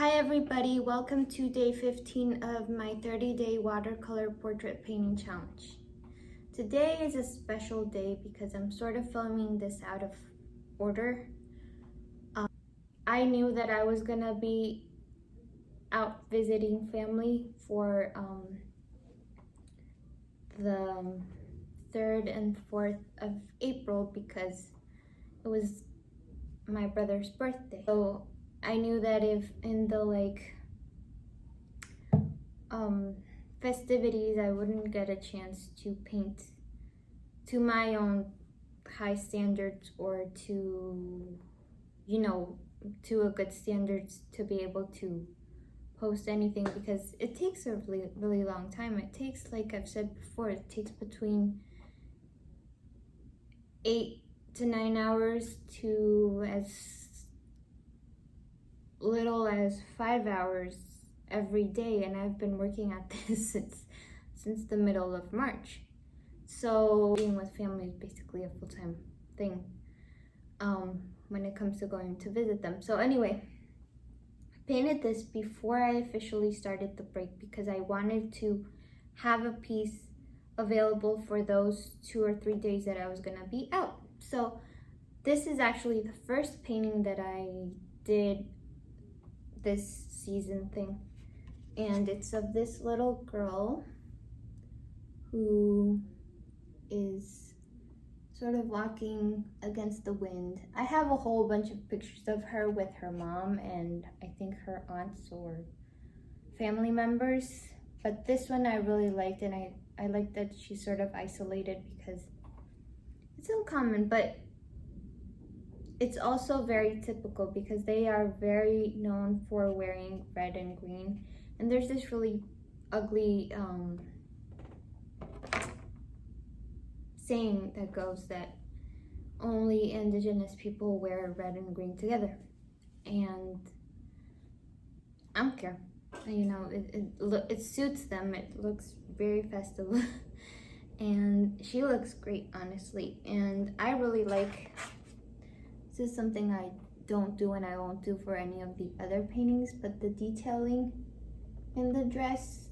Hi everybody, welcome to day 15 of my 30-day watercolor portrait painting challenge. Today is a special day because I'm sort of filming this out of order. I knew that I was gonna be out visiting family for the 3rd and 4th of April because it was my brother's birthday. So I knew that if in the festivities I wouldn't get a chance to paint to my own high standards or to a good standards to be able to post anything, because it takes a really long time. It takes, like I've said before, it takes between 8 to 9 hours to as little as 5 hours every day, and I've been working at this since the middle of March. So being with family is basically a full-time thing when it comes to going to visit them. So anyway, I painted this before I officially started the break because I wanted to have a piece available for those 2 or 3 days that I was gonna be out. So this is actually the first painting that I did this season thing, and it's of this little girl who is sort of walking against the wind. I have a whole bunch of pictures of her with her mom and I think her aunts or family members, but this one I really liked, and I like that she's sort of isolated because it's uncommon, but it's also very typical because they are very known for wearing red and green. And there's this really ugly saying that goes that only indigenous people wear red and green together, and I don't care. You know, it suits them. It looks very festive and she looks great, honestly. And I really like, this is something I don't do and I won't do for any of the other paintings, but the detailing in the dress.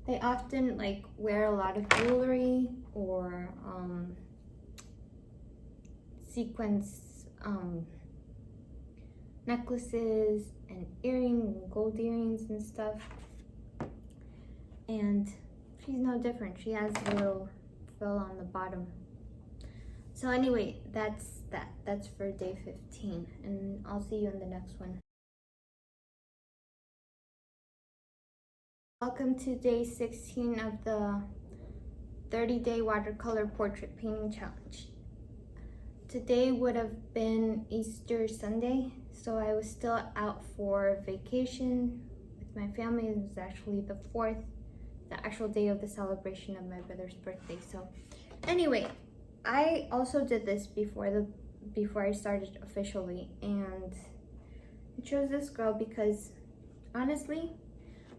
They often wear a lot of jewelry or sequins necklaces and earrings and gold earrings and stuff, and she's no different. She has a little frill on the bottom. So anyway, that's for day 15, and I'll see you in the next one. Welcome to day 16 of the 30-day watercolor portrait painting challenge. Today would have been Easter Sunday, so I was still out for vacation with my family. It was actually the 4th, the actual day of the celebration of my brother's birthday. So anyway, I also did this before I started officially, and I chose this girl because honestly,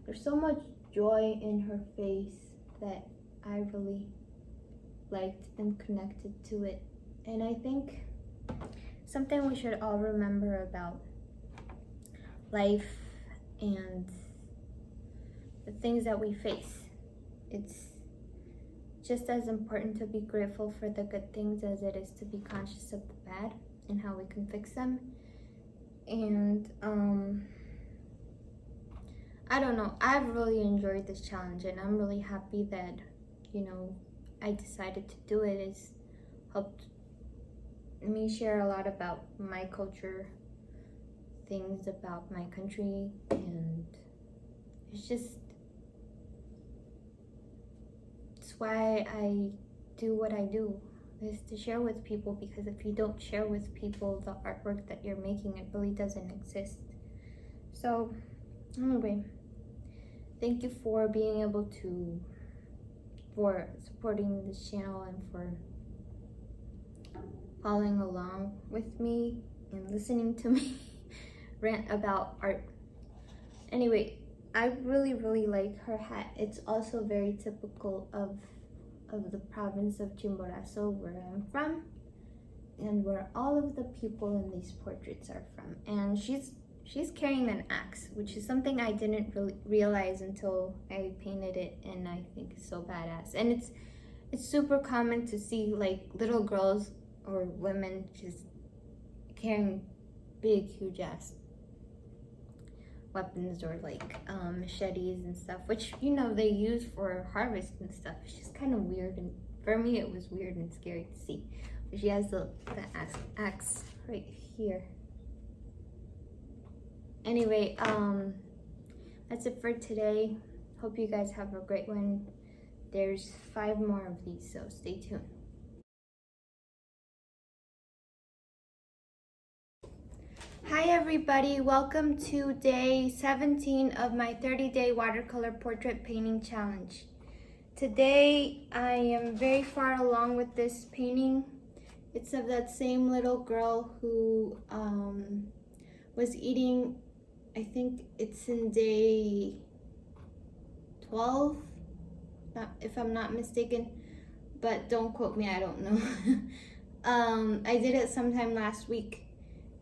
there's so much joy in her face that I really liked and connected to it. And I think something we should all remember about life and the things that we face. It's just as important to be grateful for the good things as it is to be conscious of the bad and how we can fix them. And I don't know, I've really enjoyed this challenge, and I'm really happy that, I decided to do it. It's helped me share a lot about my culture, things about my country, and it's why I do what I do, is to share with people, because if you don't share with people the artwork that you're making, it really doesn't exist. So anyway, thank you for being able to, for supporting this channel and for following along with me and listening to me rant about art. Anyway, I really like her hat. It's also very typical of the province of Chimborazo, where I'm from, and where all of the people in these portraits are from. And she's she's carrying an axe, which is something I didn't really realize until I painted it, and I think it's so badass. And it's super common to see like little girls or women just carrying big, huge ass weapons, or like machetes and stuff, which, you know, they use for harvest and stuff. It's just kind of weird, and for me it was weird and scary to see. But she has the axe right here. Anyway, that's it for today. Hope you guys have a great one. There's 5 more of these, so stay tuned. Hi everybody, welcome to day 17 of my 30-day watercolor portrait painting challenge. Today I am very far along with this painting. It's of that same little girl who was eating, I think it's in day 12, if I'm not mistaken, but don't quote me, I don't know. I did it sometime last week.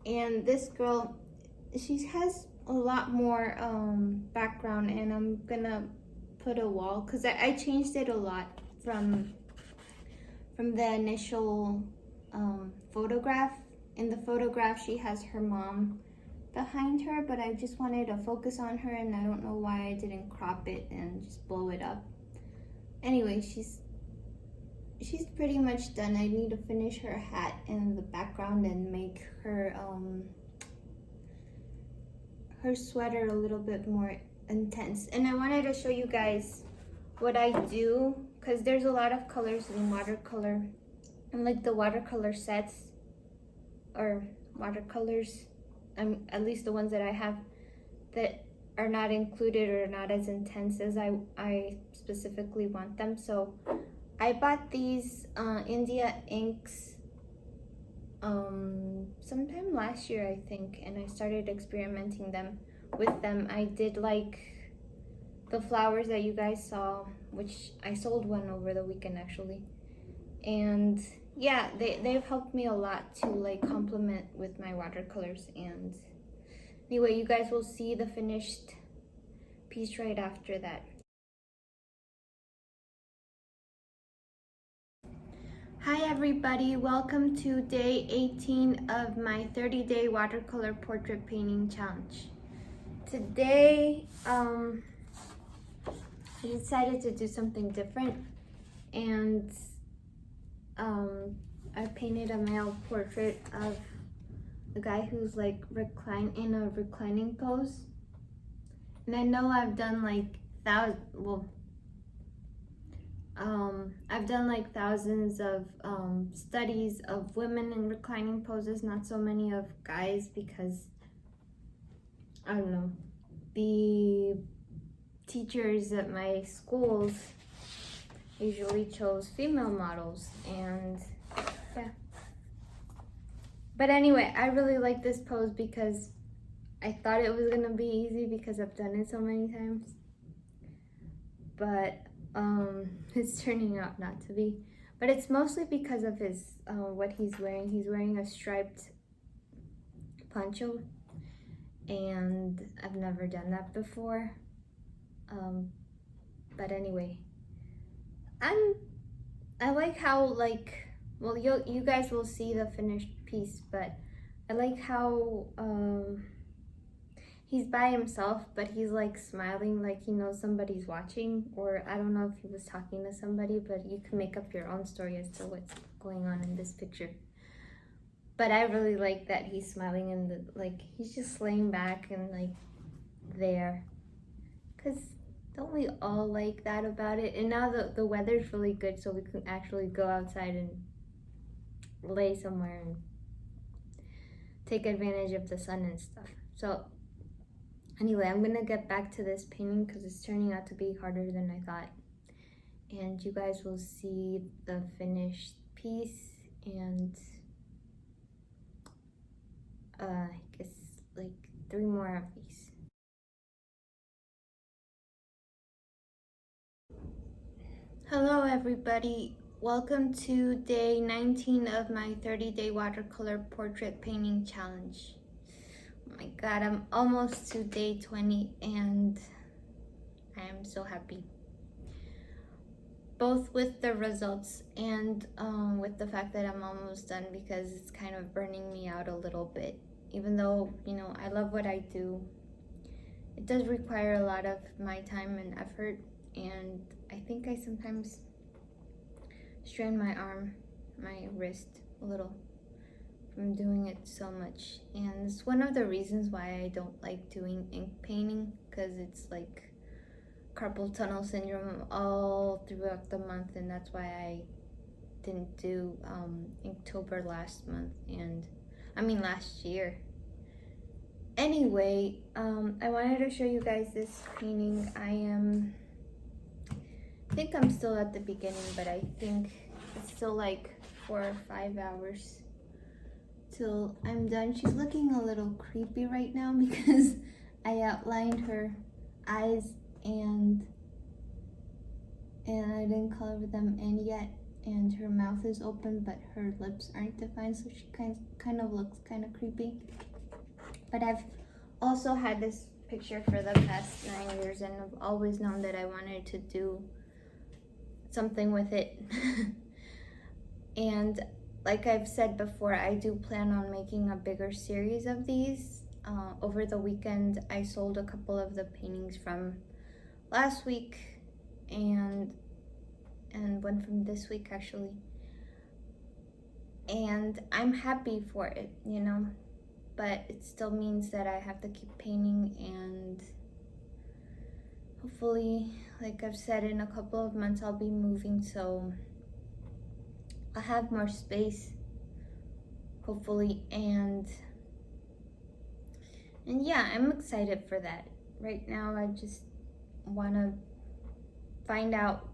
And this girl, she has a lot more background, and I'm gonna put a wall because I changed it a lot from the initial photograph. In the photograph, she has her mom behind her, but I just wanted to focus on her, and I don't know why I didn't crop it and just blow it up. Anyway, she's pretty much done. I need to finish her hat and the background and make her sweater a little bit more intense. And I wanted to show you guys what I do, because there's a lot of colors in watercolor, and like the watercolor sets or watercolors, at least the ones that I have, that are not included or not as intense as I specifically want them. So I bought these India inks sometime last year, I think, and I started experimenting with them. I did like the flowers that you guys saw, which I sold one over the weekend actually. And yeah, they've helped me a lot to like complement with my watercolors. And anyway, you guys will see the finished piece right after that. Hi everybody, welcome to day 18 of my 30-day watercolor portrait painting challenge. Today, I decided to do something different, and I painted a male portrait of a guy who's like in a reclining pose. And I know I've done like I've done like thousands of studies of women in reclining poses, not so many of guys, because I don't know, the teachers at my schools usually chose female models, and yeah. But anyway, I really like this pose because I thought it was gonna be easy because I've done it so many times, but it's turning out not to be. But it's mostly because of his what he's wearing. He's wearing a striped poncho, and I've never done that before. But anyway, I like how, like, well, you guys will see the finished piece, but I like how he's by himself, but he's like smiling like he knows somebody's watching, or I don't know if he was talking to somebody, but you can make up your own story as to what's going on in this picture. But I really like that he's smiling, and like he's just laying back and like there, because don't we all like that about it? And now the weather's really good, so we can actually go outside and lay somewhere and take advantage of the sun and stuff. So anyway, I'm gonna get back to this painting because it's turning out to be harder than I thought. And you guys will see the finished piece, and I guess like 3 more of these. Hello everybody, welcome to day 19 of my 30-day watercolor portrait painting challenge. my god, I'm almost to day 20 and I am so happy. Both with the results and with the fact that I'm almost done, because it's kind of burning me out a little bit. Even though, you know, I love what I do, it does require a lot of my time and effort, and I think I sometimes strain my arm, my wrist a little from doing it so much. And it's one of the reasons why I don't like doing ink painting, because it's like carpal tunnel syndrome all throughout the month, and that's why I didn't do Inktober last month, and I mean last year. Anyway, I wanted to show you guys this painting. I think I'm still at the beginning, but I think it's still like 4 or 5 hours till I'm done. She's looking a little creepy right now because I outlined her eyes and I didn't color them in yet, and her mouth is open but her lips aren't defined, so she kind of looks kind of creepy. But I've also had this picture for the past 9 years, and I've always known that I wanted to do something with it. And like I've said before, I do plan on making a bigger series of these. Over the weekend, I sold a couple of the paintings from last week and one from this week actually. And I'm happy for it, you know, but it still means that I have to keep painting, and hopefully, like I've said, in a couple of months I'll be moving, so I'll have more space, hopefully, and yeah, I'm excited for that. Right now I just want to find out,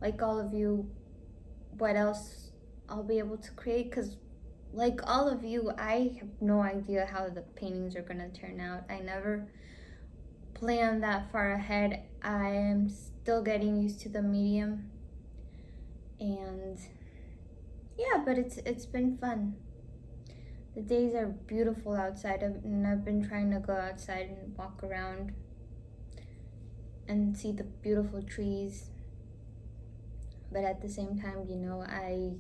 like all of you, what else I'll be able to create, because like all of you, I have no idea how the paintings are gonna turn out. I never plan that far ahead. I am still getting used to the medium, and yeah, but it's been fun. The days are beautiful outside, and I've been trying to go outside and walk around and see the beautiful trees. But at the same time, you know, I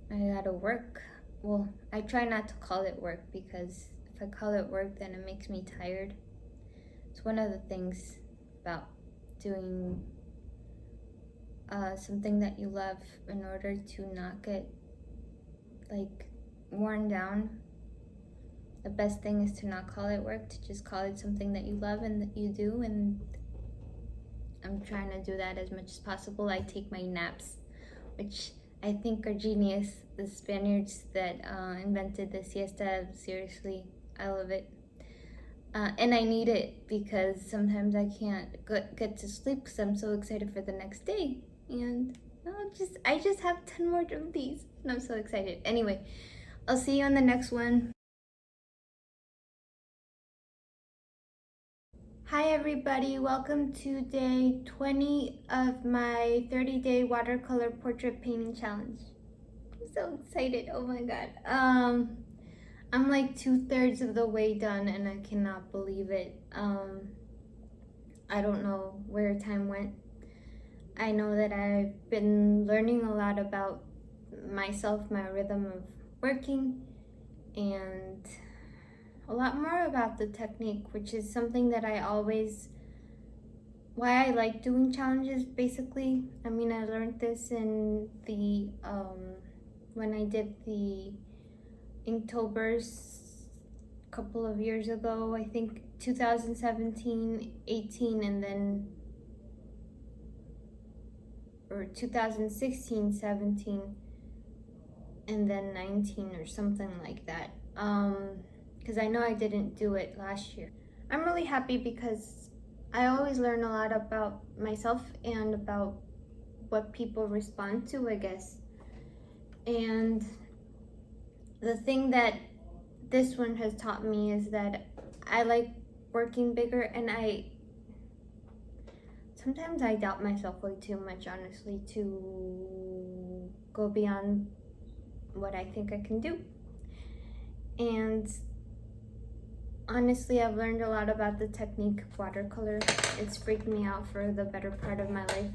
gotta work. Well, I try not to call it work, because if I call it work, then it makes me tired. It's one of the things about doing something that you love, in order to not get like worn down. The best thing is to not call it work, to just call it something that you love and that you do, and I'm trying to do that as much as possible. I take my naps, which I think are genius. The Spaniards that invented the siesta, seriously, I love it. And I need it, because sometimes I can't get to sleep because I'm so excited for the next day. And I just have 10 more of these, and I'm so excited. Anyway, I'll see you on the next one. Hi everybody, welcome to day 20 of my 30-day watercolor portrait painting challenge. I'm so excited, oh my god. I'm like 2/3 of the way done, and I cannot believe it. I don't know where time went. I know that I've been learning a lot about myself, my rhythm of working, and a lot more about the technique, which is something that why I like doing challenges, basically. I mean, I learned this in the, when I did the Inktober's a couple of years ago, I think 2017, 18, and then, or 2016, 17, and then 19 or something like that. Because I know I didn't do it last year. I'm really happy because I always learn a lot about myself and about what people respond to, I guess. And the thing that this one has taught me is that I like working bigger, and sometimes I doubt myself way too much, honestly, to go beyond what I think I can do. And Honestly, I've learned a lot about the technique of watercolor. It's freaked me out for the better part of my life.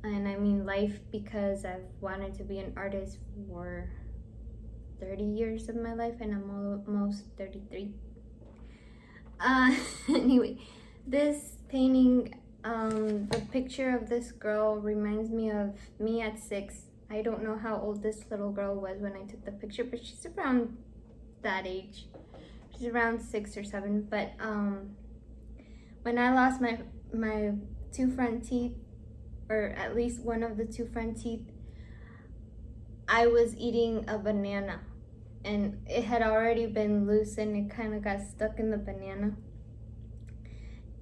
And I mean life because I've wanted to be an artist for 30 years of my life, and I'm almost 33. Anyway, this painting, the picture of this girl reminds me of me at 6. I don't know how old this little girl was when I took the picture, but she's around that age. She's around 6 or 7. But when I lost my 2 front teeth, or at least one of the 2 front teeth, I was eating a banana, and it had already been loose and it kind of got stuck in the banana.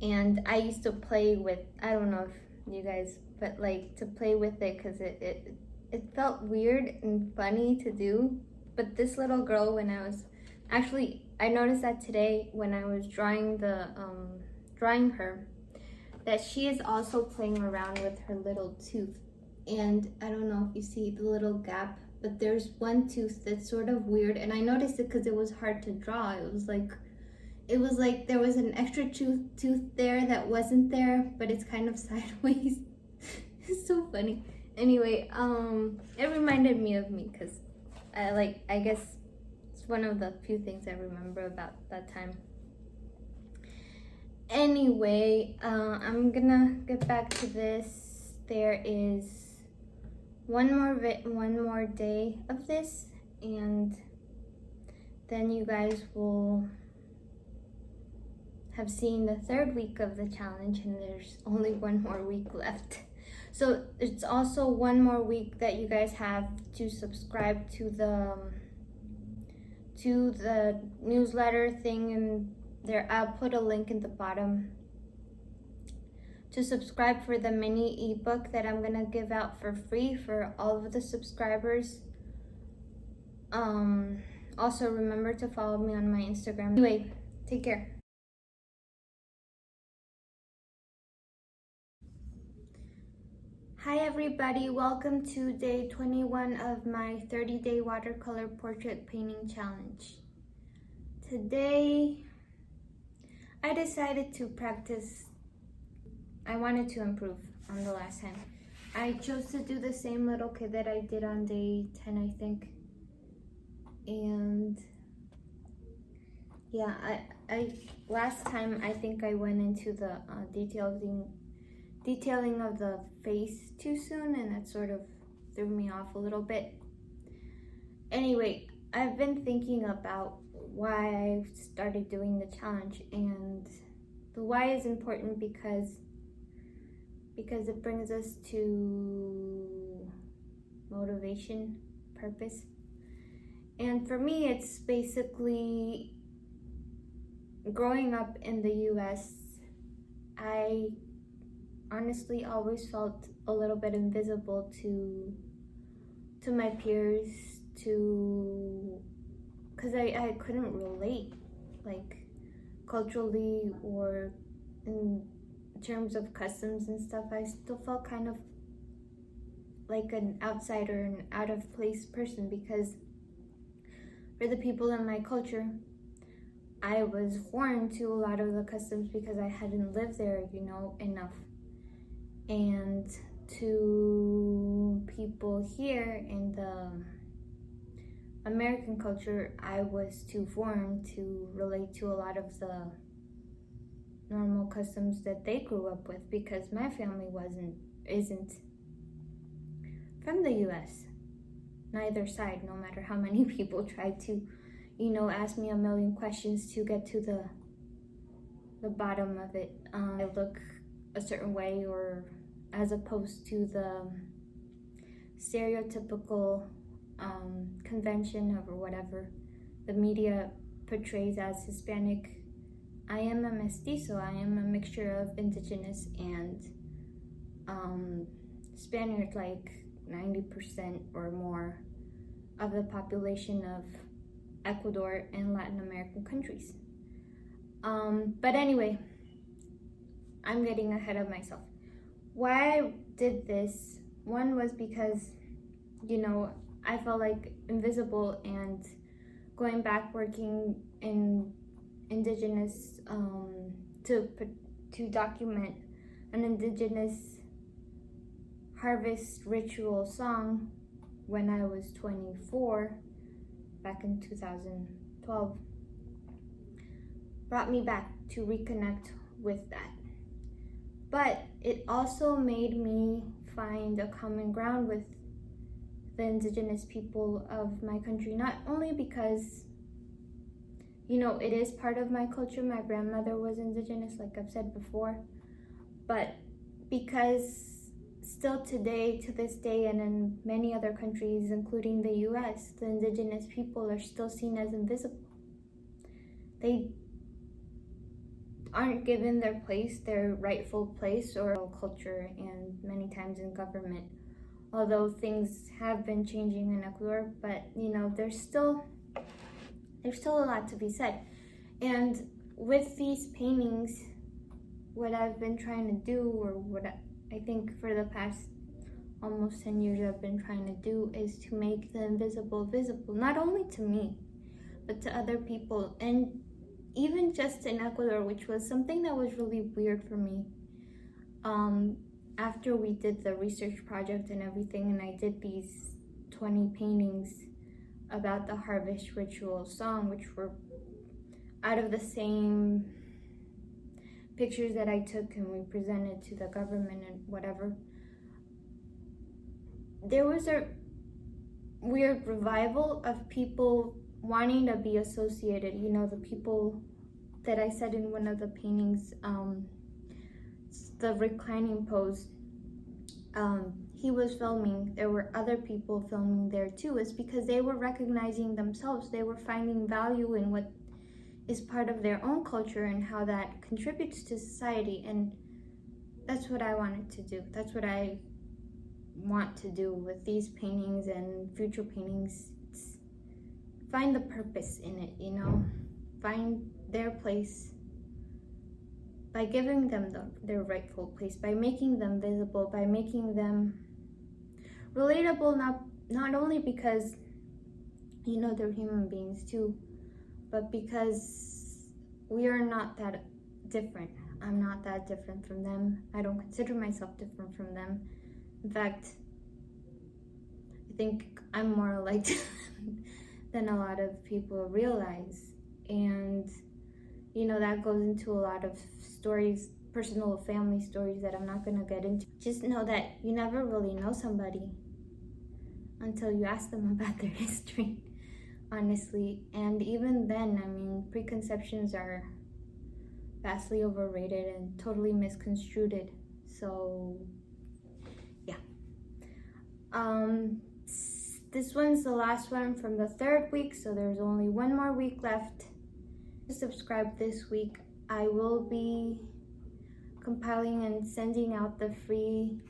And I used to play with, I don't know if you guys, but like to play with it because it felt weird and funny to do. But this little girl, when I was, actually I noticed that today when I was drawing her, that she is also playing around with her little tooth. And I don't know if you see the little gap, but there's one tooth that's sort of weird, and I noticed it because it was hard to draw. It was like there was an extra tooth there that wasn't there, but it's kind of sideways. It's so funny. Anyway, it reminded me of me because I guess it's one of the few things I remember about that time. Anyway, I'm gonna get back to this. There is one more day of this, and then you guys will have seen the 3rd week of the challenge, and there's only 1 more week left. So it's also 1 more week that you guys have to subscribe to the newsletter thing, and there I'll put a link in the bottom to subscribe for the mini ebook that I'm gonna give out for free for all of the subscribers. Also remember to follow me on my Instagram. Anyway, take care. Hi everybody, welcome to day 21 of my 30-day watercolor portrait painting challenge. Today, I decided to practice. I wanted to improve on the last time. I chose to do the same little kid that I did on day 10, I think. And yeah, I last time I think I went into the detailing of the face too soon, and that sort of threw me off a little bit. Anyway, I've been thinking about why I started doing the challenge, and the why is important because it brings us to motivation, purpose. And for me, it's basically growing up in the US, I honestly always felt a little bit invisible to my peers, because I couldn't relate, like culturally or in terms of customs and stuff. I still felt kind of like an outsider and out of place person, because for the people in my culture, I was foreign to a lot of the customs because I hadn't lived there, enough. And to people here in the American culture, I was too foreign to relate to a lot of the normal customs that they grew up with, because my family isn't from the US, neither side, no matter how many people tried to, ask me a million questions to get to the bottom of it. I look a certain way, or as opposed to the stereotypical convention or whatever the media portrays as Hispanic. I am a mestizo. I am a mixture of indigenous and Spaniard, like 90% or more of the population of Ecuador and Latin American countries. But anyway, I'm getting ahead of myself. Why I did this, one was because, I felt like invisible, and going back working in indigenous, to document an indigenous harvest ritual song when I was 24 back in 2012. Brought me back to reconnect with that. But it also made me find a common ground with the indigenous people of my country, not only because, you know, it is part of my culture. My grandmother was indigenous, like I've said before, but because still today, to this day, and in many other countries, including the US, the indigenous people are still seen as invisible. They aren't given their place, their rightful place or culture, and many times in government. Although things have been changing in Ecuador, but you know, there's still a lot to be said. And with these paintings, what I've been trying to do, or what I think for the past almost 10 years I've been trying to do, is to make the invisible visible, not only to me, but to other people. And even just in Ecuador, which was something that was really weird for me. After we did the research project and everything, and I did these 20 paintings about the harvest ritual song, which were out of the same pictures that I took and we presented to the government and whatever, there was a weird revival of people wanting to be associated. You know, the people that I said in one of the paintings, the reclining pose, he was filming. There were other people filming there too. It's because they were recognizing themselves. They were finding value in what is part of their own culture and how that contributes to society. And that's what I wanted to do. That's what I want to do with these paintings and future paintings. It's find the purpose in it, you know, find their place by giving them their rightful place, by making them visible, by making them relatable, not only because, you know, they're human beings too, but because we are not that different. I'm not that different from them. I don't consider myself different from them. In fact, I think I'm more alike than a lot of people realize. And you know, that goes into a lot of stories, personal family stories that I'm not going to get into. Just know that you never really know somebody until you ask them about their history, honestly. And even then, I mean, preconceptions are vastly overrated and totally misconstrued. So, yeah. This one's the last one from the 3rd week, so there's only one more week left. Subscribe this week. I will be compiling and sending out the free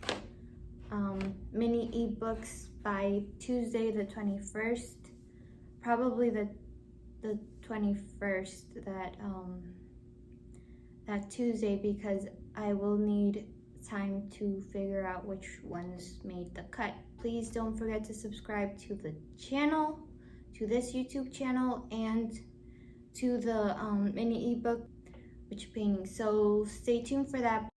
mini ebooks by Tuesday the 21st, probably the 21st, that Tuesday, because I will need time to figure out which ones made the cut. Please don't forget to subscribe to the channel, to this YouTube channel, and to the mini ebook, which painting. So stay tuned for that.